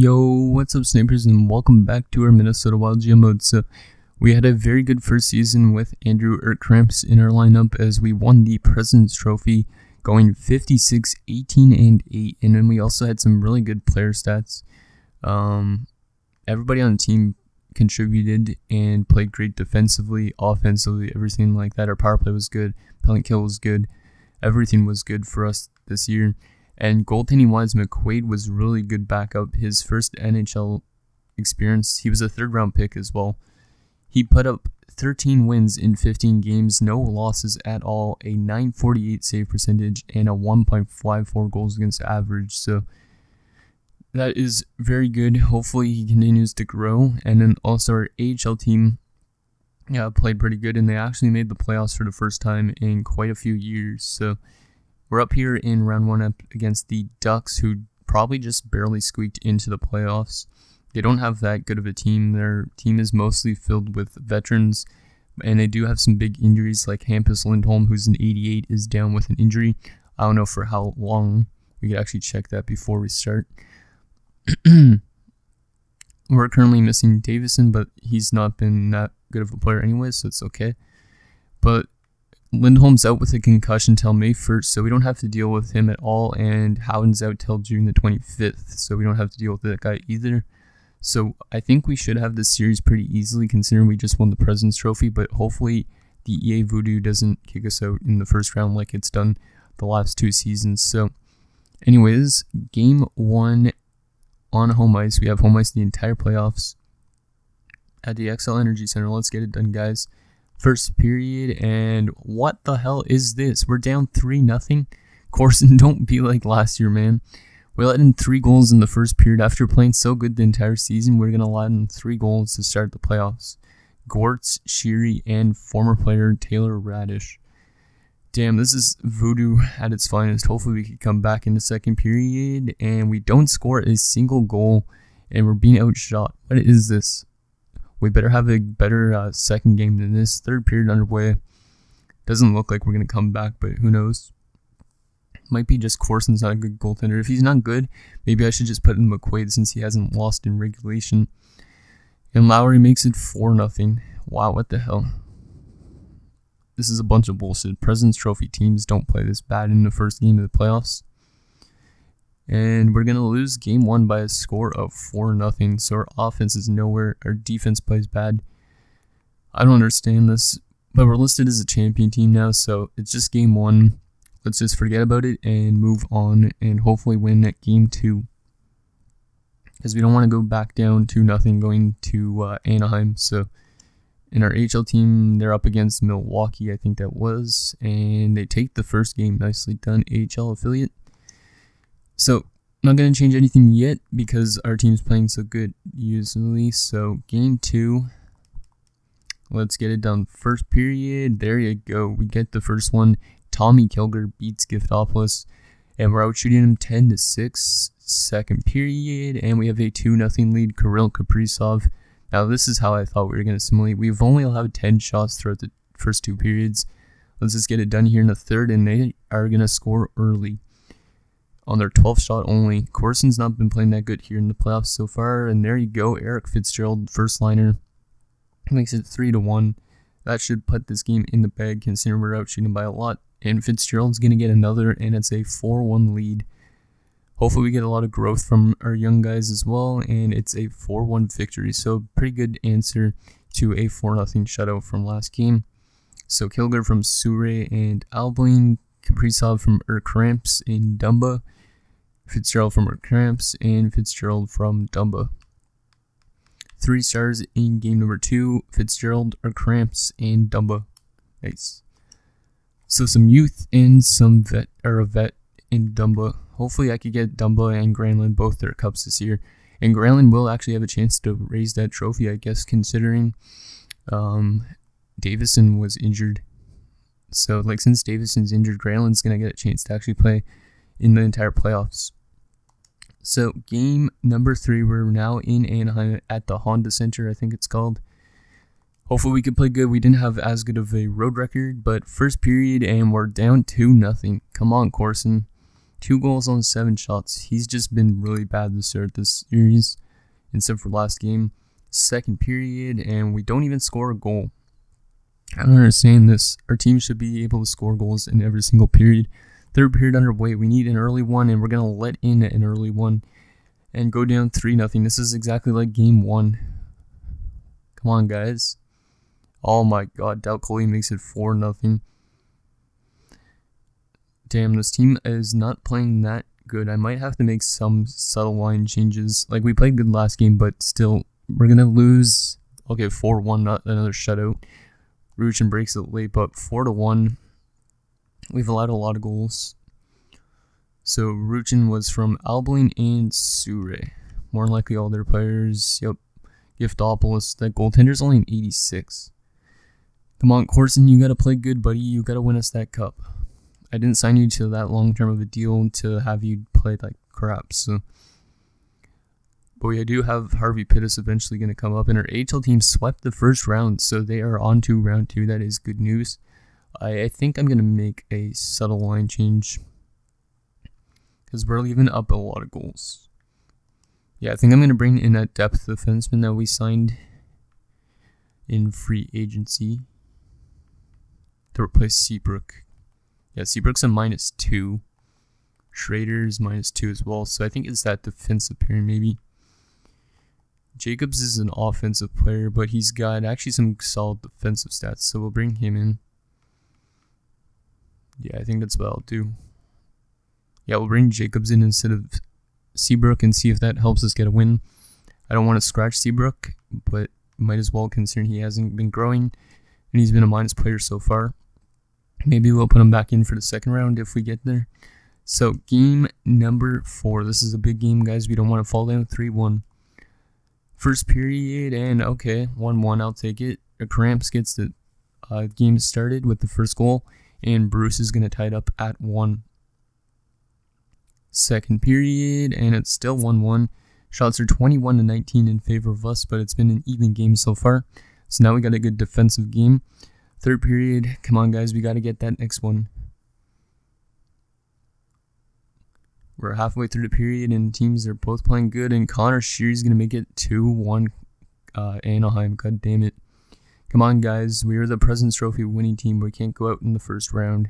Yo, what's up, snipers, and welcome back to our Minnesota Wild GM mode. So, we had a very good first season with Andrew Erkramps in our lineup as we won the President's Trophy, going 56, 18, and 8. And then we also had some really good player stats. Everybody on the team contributed and played great defensively, offensively, everything like that. Our power play was good, penalty kill was good, everything was good for us this year. And goaltending-wise, McQuaid was really good backup. His first NHL experience, he was a third-round pick as well. He put up 13 wins in 15 games, no losses at all, a .948 save percentage, and a 1.54 goals against average. So that is very good. Hopefully he continues to grow. And then also our AHL team played pretty good, and they actually made the playoffs for the first time in quite a few years. So we're up here in round 1 up against the Ducks, who probably just barely squeaked into the playoffs. They don't have that good of a team. Their team is mostly filled with veterans, and they do have some big injuries, like Hampus Lindholm, who's an 88, is down with an injury. I don't know for how long. We could actually check that before we start. We're currently missing Davison, but he's not been that good of a player anyway, so it's okay. But Lindholm's out with a concussion till May 1st, so we don't have to deal with him at all, and Howden's out till June the 25th, so we don't have to deal with that guy either. So I think we should have this series pretty easily, considering we just won the President's Trophy, but hopefully the EA Voodoo doesn't kick us out in the first round like it's done the last 2 seasons. So anyways, game 1 on home ice. We have home ice the entire playoffs at the XL Energy Center. Let's get it done, guys. First period, and what the hell is this? We're down 3-0. Corson, don't be like last year, man. We let in 3 goals in the first period. After playing so good the entire season, we're going to let in 3 goals to start the playoffs. Gortz, Sheary, and former player Taylor Radish. Damn, this is voodoo at its finest. Hopefully we can come back in the second period, and we don't score a single goal, and we're being outshot. What is this? We better have a better second game than this. Third period underway. Doesn't look like we're going to come back, but who knows? Might be just Corson's not a good goaltender. If he's not good, maybe I should just put in McQuaid since he hasn't lost in regulation. And Lowry makes it 4-0. Wow, what the hell? This is a bunch of bullshit. President's Trophy teams don't play this bad in the first game of the playoffs. And we're going to lose game 1 by a score of 4-0. So our offense is nowhere. Our defense plays bad. I don't understand this. But we're listed as a champion team now. So it's just game 1. Let's just forget about it and move on. And hopefully win at game 2. Because we don't want to go back down 2-0 going to Anaheim. So in our AHL team, they're up against Milwaukee, I think that was. And they take the first game. Nicely done, AHL affiliate. So, not going to change anything yet because our team's playing so good usually. So, game 2. Let's get it done. First period. There you go. We get the first one. Tommy Kilger beats Giftopoulos. And we're out shooting him 10-6. Second period. And we have a 2-0 lead. Kirill Kaprizov. Now, this is how I thought we were going to simulate. We've only allowed 10 shots throughout the first 2 periods. Let's just get it done here in the third. And they are going to score early on their 12th shot only. Corson's not been playing that good here in the playoffs so far, and there you go. Eric Fitzgerald, first liner, makes it 3-1. That should put this game in the bag, considering we're out shooting by a lot. And Fitzgerald's gonna get another, and it's a 4-1 lead. Hopefully we get a lot of growth from our young guys as well, and it's a 4-1 victory. So pretty good answer to a 4-0 shutout from last game. So Kilger from Surrey and Albling, Kaprizov from Erkramps in Dumba, Fitzgerald from Erkramps, and Fitzgerald from Dumba. 3 stars in game number 2, Fitzgerald, Erkramps, and Dumba. Nice. So some youth and some vet in Dumba. Hopefully I could get Dumba and Granlund both their cups this year. And Granlund will actually have a chance to raise that trophy, I guess, considering Davison was injured. So, like, since Davison's injured, Granlund's going to get a chance to actually play in the entire playoffs. So, game number 3, we're now in Anaheim at the Honda Center, I think it's called. Hopefully we can play good. We didn't have as good of a road record, but first period, and we're down 2-0. Come on, Corson. 2 goals on 7 shots. He's just been really bad to start this series, except for last game. Second period, and we don't even score a goal. I don't understand this. Our team should be able to score goals in every single period. Third period underway. We need an early one, and we're going to let in an early one and go down 3-0. This is exactly like game 1. Come on, guys. Oh my god, Doubt Coley makes it 4-0. Damn, this team is not playing that good. I might have to make some subtle line changes. Like, we played good last game, but still, we're going to lose. Okay, 4-1, not another shutout. Ruchin breaks it late, but 4-1. We've allowed a lot of goals. So, Ruchin was from Albaline and Sure. More than likely all their players. Yep. Giftopoulos. That goaltender's only an 86. Come on, Corson, you gotta play good, buddy. You gotta win us that cup. I didn't sign you to that long term of a deal to have you play like crap, so. But we do have Harvey Pittis eventually going to come up, and our AHL team swept the first round, so they are on to round 2. That is good news. I think I'm going to make a subtle line change, because we're leaving up a lot of goals. Yeah, I think I'm going to bring in that depth defenseman that we signed in free agency to replace Seabrook. Yeah, Seabrook's a -2. Schrader's -2 as well, so I think it's that defensive pairing maybe. Jacobs is an offensive player, but he's got actually some solid defensive stats, so we'll bring him in. Yeah, I think that's what I'll do. Yeah, we'll bring Jacobs in instead of Seabrook and see if that helps us get a win. I don't want to scratch Seabrook, but might as well considering he hasn't been growing, and he's been a minus player so far. Maybe we'll put him back in for the second round if we get there. So, game number 4. This is a big game, guys. We don't want to fall down 3-1. First period, and okay, 1-1, I'll take it. Cramps gets the game started with the first goal, and Bruce is going to tie it up at 1. Second period, and it's still 1-1. Shots are 21-19 in favor of us, but it's been an even game so far. So now we got a good defensive game. Third period, come on guys, we got to get that next one. We're halfway through the period, and teams are both playing good, and Connor Sheary's going to make it 2-1 Anaheim. God damn it. Come on, guys. We are the President's Trophy winning team. We can't go out in the first round.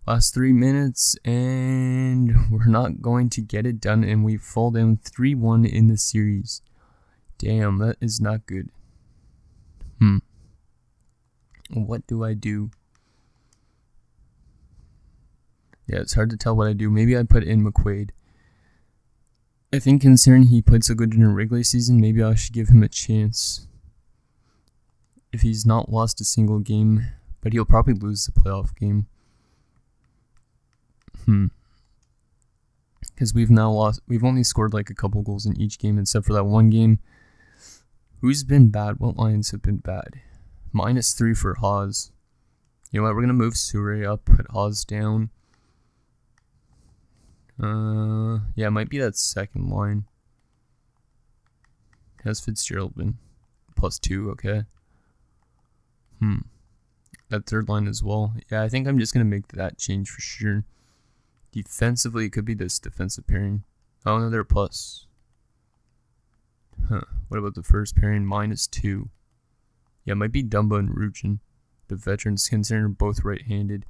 Last 3 minutes, and we're not going to get it done, and we fall down 3-1 in the series. Damn, that is not good. What do I do? Yeah, it's hard to tell what I do. Maybe I put in McQuaid. I think considering he played so good in the regular season, maybe I should give him a chance. If he's not lost a single game, but he'll probably lose the playoff game. Because we've only scored like a couple goals in each game except for that one game. Who's been bad? What lines have been bad? -3 for Haas. You know what? We're going to move Surrey up, put Haas down. Yeah, it might be that second line. Has Fitzgerald been +2? Okay. That third line as well. Yeah, I think I'm just gonna make that change for sure. Defensively, it could be this defensive pairing. Oh no, they're plus. What about the first pairing? -2. Yeah, it might be Dumba and Ruchin. The veterans, considering both right-handed.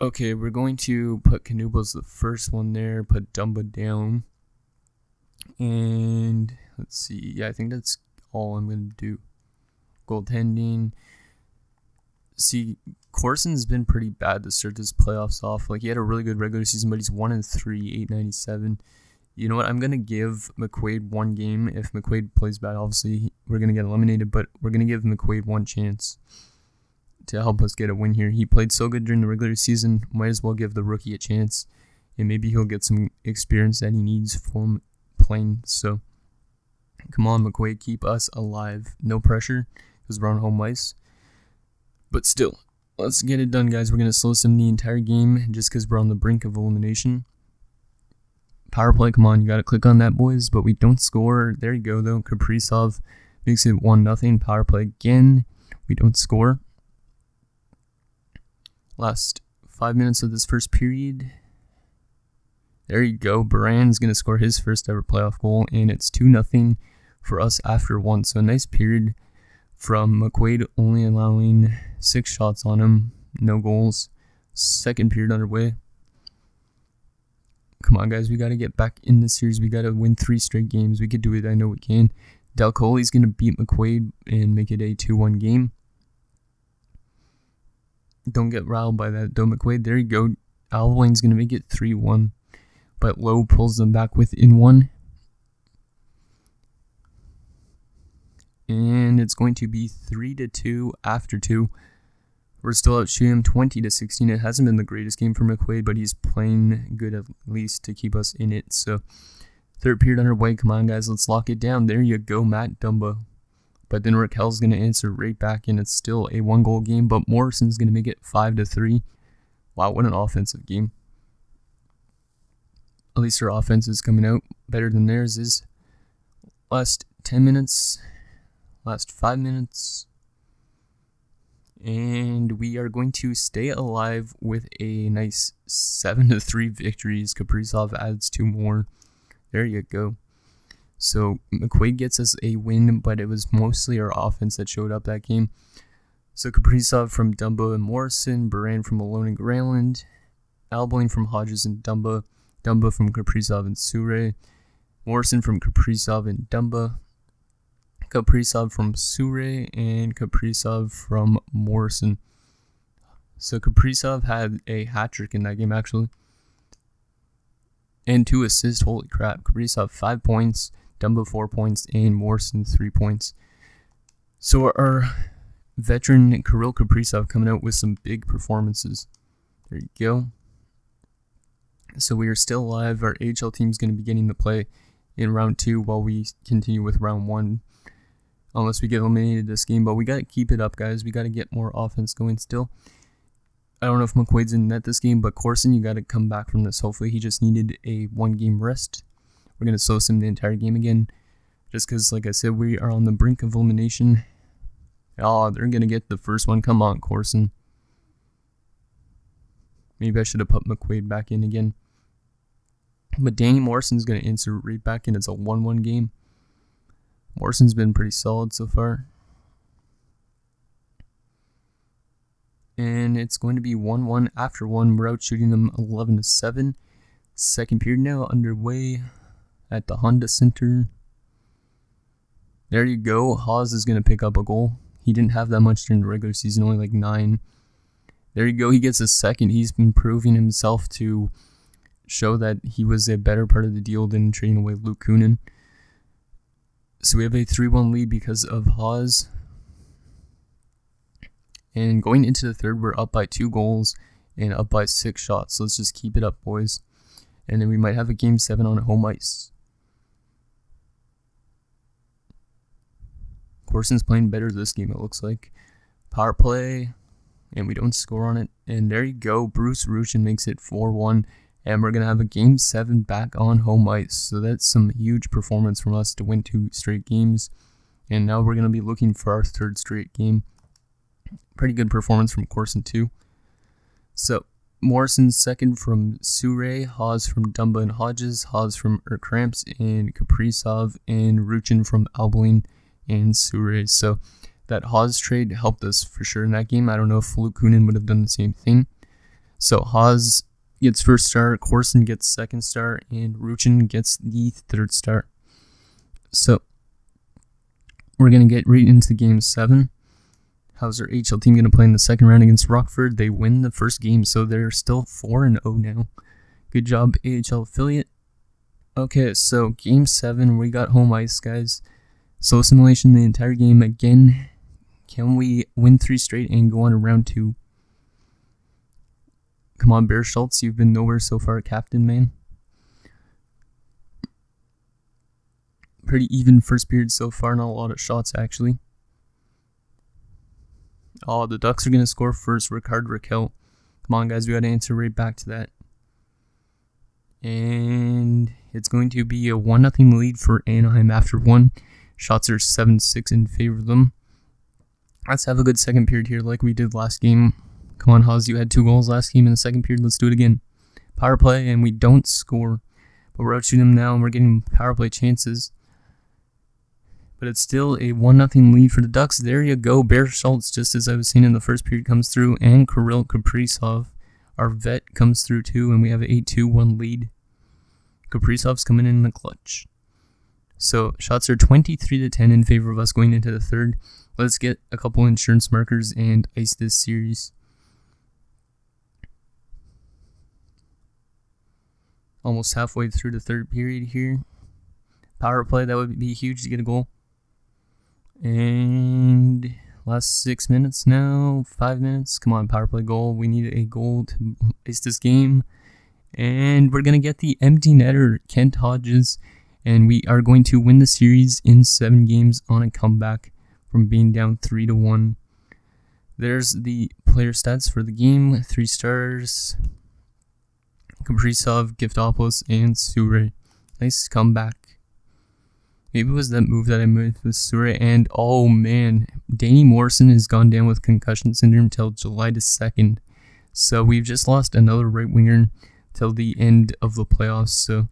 Okay, we're going to put Kanuba as the first one there, put Dumba down. And let's see. Yeah, I think that's all I'm going to do. Goaltending. See, Corson's been pretty bad to start this playoffs off. Like, he had a really good regular season, but he's 1-3, 897. You know what? I'm going to give McQuaid one game. If McQuaid plays bad, obviously, we're going to get eliminated, but we're going to give McQuaid one chance to help us get a win here. He played so good during the regular season, might as well give the rookie a chance, and maybe he'll get some experience that he needs from playing. So, come on, McQuaid, keep us alive. No pressure, because we're on home ice. But still, let's get it done, guys. We're going to slow sim the entire game, just because we're on the brink of elimination. Power play, come on, you got to click on that, boys, but we don't score. There you go, though. Kaprizov makes it 1-0. Power play again. We don't score. Last 5 minutes of this first period. There you go. Baran's going to score his first ever playoff goal, and it's 2-0 for us after 1. So a nice period from McQuaid, only allowing 6 shots on him, no goals. Second period underway. Come on, guys. We got to get back in this series. We got to win 3 straight games. We could do it. I know we can. Delcoli's going to beat McQuaid and make it a 2-1 game. Don't get riled by that, though, McQuaid. There you go. Alvalin's going to make it 3-1. But Lowe pulls them back within 1. And it's going to be 3-2 after 2. We're still out shooting him 20-16. It hasn't been the greatest game for McQuaid, but he's playing good at least to keep us in it. So, third period underway. Come on, guys. Let's lock it down. There you go, Matt Dumba. But then Raquel's going to answer right back, and it's still a 1-goal game. But Morrison's going to make it 5-3. Wow, what an offensive game. At least our offense is coming out better than theirs is. Last 10 minutes. Last 5 minutes. And we are going to stay alive with a nice 7-3 victories. Kaprizov adds 2 more. There you go. So McQuaid gets us a win, but it was mostly our offense that showed up that game. So Kaprizov from Dumba and Morrison, Baran from Malone and Grayland, Albaline from Hodges and Dumba, Dumba from Kaprizov and Sure, Morrison from Kaprizov and Dumba, Kaprizov from Sure, and Kaprizov from Morrison. So Kaprizov had a hat-trick in that game, actually. And 2 assists, holy crap. Kaprizov 5 points, Dumba 4 points, and Morrison 3 points. So our veteran Kirill Kaprizov coming out with some big performances. There you go. So we are still alive. Our AHL team is going to be getting to play in round 2 while we continue with round 1. Unless we get eliminated this game. But we got to keep it up, guys. We got to get more offense going still. I don't know if McQuaid's in net this game, but Corson, you got to come back from this. Hopefully he just needed a 1-game rest. We're going to source him the entire game again. Just because, like I said, we are on the brink of elimination. Oh, they're going to get the first one. Come on, Corson. Maybe I should have put McQuaid back in again. But Danny Morrison's going to answer right back in. It's a 1-1 game. Morrison's been pretty solid so far. And it's going to be 1-1 after 1. We're out shooting them 11-7. Second period now underway at the Honda Center. There you go. Haas is going to pick up a goal. He didn't have that much during the regular season, only like 9. There you go. He gets a second. He's been proving himself to show that he was a better part of the deal than trading away Luke Kunin. So we have a 3-1 lead because of Haas. And going into the third, we're up by 2 goals and up by 6 shots. So let's just keep it up, boys. And then we might have a Game 7 on home ice. Corson's playing better this game, it looks like. Power play. And we don't score on it. And there you go. Bruce Ruchin makes it 4-1. And we're going to have a Game 7 back on home ice. So that's some huge performance from us to win 2 straight games. And now we're going to be looking for our 3rd straight game. Pretty good performance from Corson too. So Morrison second from Sure, Haas from Dumba and Hodges, Haas from Erkramps and Kaprizov, and Ruchin from Albaline and Sure. So that Haas trade helped us for sure in that game. I don't know if Luke Kunin would have done the same thing. So Haas gets first star, Corson gets second star, and Ruchin gets the 3rd star. So we're going to get right into Game 7. How's our HL team going to play in the second round against Rockford? They win the first game, so they're still 4-0 now. Good job, AHL affiliate. Okay, so Game 7, we got home ice, guys. Slow simulation the entire game again. Can we win 3 straight and go on to round 2? Come on, Bear Schultz, you've been nowhere so far, captain, man. Pretty even first period so far, not a lot of shots, actually. Oh, the Ducks are going to score first. Ricard Raquel. Come on, guys. We got to answer right back to that. And it's going to be a 1-0 lead for Anaheim after 1. Shots are 7-6 in favor of them. Let's have a good second period here like we did last game. Come on, Haas. You had 2 goals last game in the second period. Let's do it again. power play and we don't score. But we're out shooting them now and we're getting power play chances. But it's still a 1-0 lead for the Ducks. There you go. Bear Schultz, just as I was saying in the first period, comes through. And Kirill Kaprizov, our vet, comes through too. And we have an 8-2-1 lead. Kaprizov's coming in the clutch. So shots are 23-10 in favor of us going into the third. Let's get a couple insurance markers and ice this series. Almost halfway through the third period here. Power play, that would be huge to get a goal. And last 6 minutes now, 5 minutes. Come on, power play goal. We need a goal to ice this game. And we're going to get the empty netter, Kent Hodges. And we are going to win the series in 7 games on a comeback from being down 3-1. There's the player stats for the game. 3 stars. Kaprizov, Giftopoulos, and Sure. Nice comeback. Maybe it was that move that I made with Sure, and oh man, Danny Morrison has gone down with concussion syndrome till July 2nd. So we've just lost another right winger till the end of the playoffs. So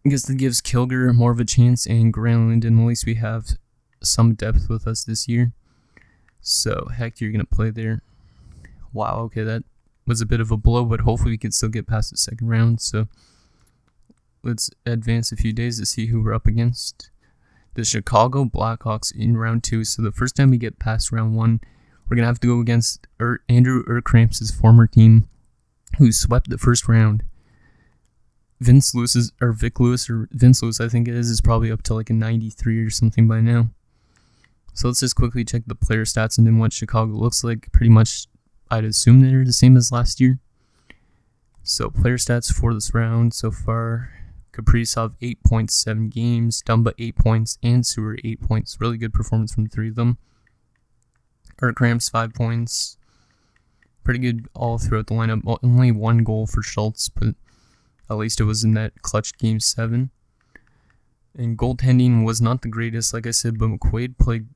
I guess that gives Kilger more of a chance, and Granlund, and at least we have some depth with us this year. So Hector, you're gonna play there. Wow, okay, that was a bit of a blow, but hopefully we can still get past the second round. So let's advance a few days to see who we're up against. The Chicago Blackhawks in round 2. So the first time we get past round 1, we're going to have to go against Andrew Urkramp's former team, who swept the first round. Vince Lewis, I think it is probably up to like a 93 or something by now. So let's just quickly check the player stats and then what Chicago looks like. Pretty much, I'd assume they're the same as last year. So player stats for this round so far. Kaprizov 8.7 games, Dumba 8 points, and Seward 8 points. Really good performance from the 3 of them. Urkramps 5 points. Pretty good all throughout the lineup. Only 1 goal for Schultz, but at least it was in that clutch game 7. And goaltending was not the greatest, like I said, but McQuaid played.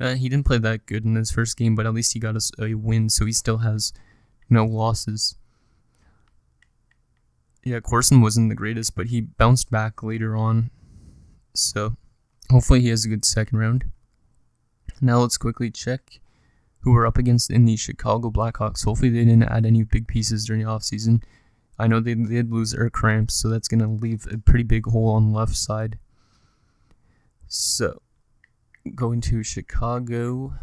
He didn't play that good in his first game, but at least he got us a win, so he still has no losses. Yeah, Corson wasn't the greatest, but he bounced back later on. So, hopefully he has a good second round. Now let's quickly check who we're up against in the Chicago Blackhawks. Hopefully they didn't add any big pieces during the offseason. I know they did lose Urkramps, so that's going to leave a pretty big hole on the left side. So, going to Chicago.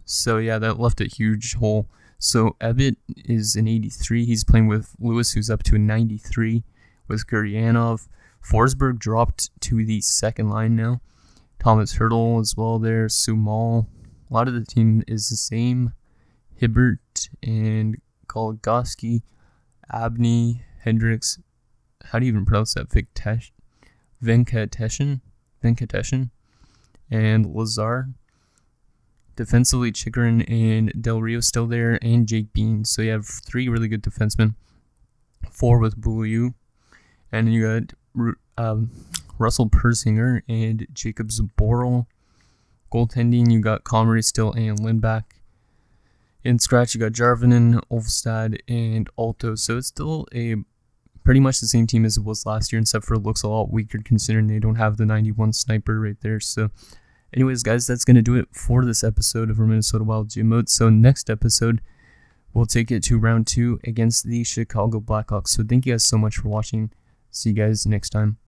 So yeah, that left a huge hole. So Ebbett is an 83. He's playing with Lewis, who's up to a 93 with Guryanov. Forsberg dropped to the second line now. Thomas Hurdle as well there. Sumal. A lot of the team is the same. Hibbert and Goligoski. Abney, Hendricks. How do you even pronounce that? Venkateshan. And Lazar. Defensively, Chikrin and Del Rio still there, and Jake Bean. So you have 3 really good defensemen. 4 with Bouliou. And you got Russell Persinger and Jacob Zaboral. Goaltending, you got Comrie still and Lindback. In scratch, you got Jarvinen, Ulfstad, and Alto. So it's still pretty much the same team as it was last year, except for it looks a lot weaker considering they don't have the 91 sniper right there. So anyways, guys, that's going to do it for this episode of our Minnesota Wild Gym Mode. So next episode, we'll take it to round 2 against the Chicago Blackhawks. So thank you guys so much for watching. See you guys next time.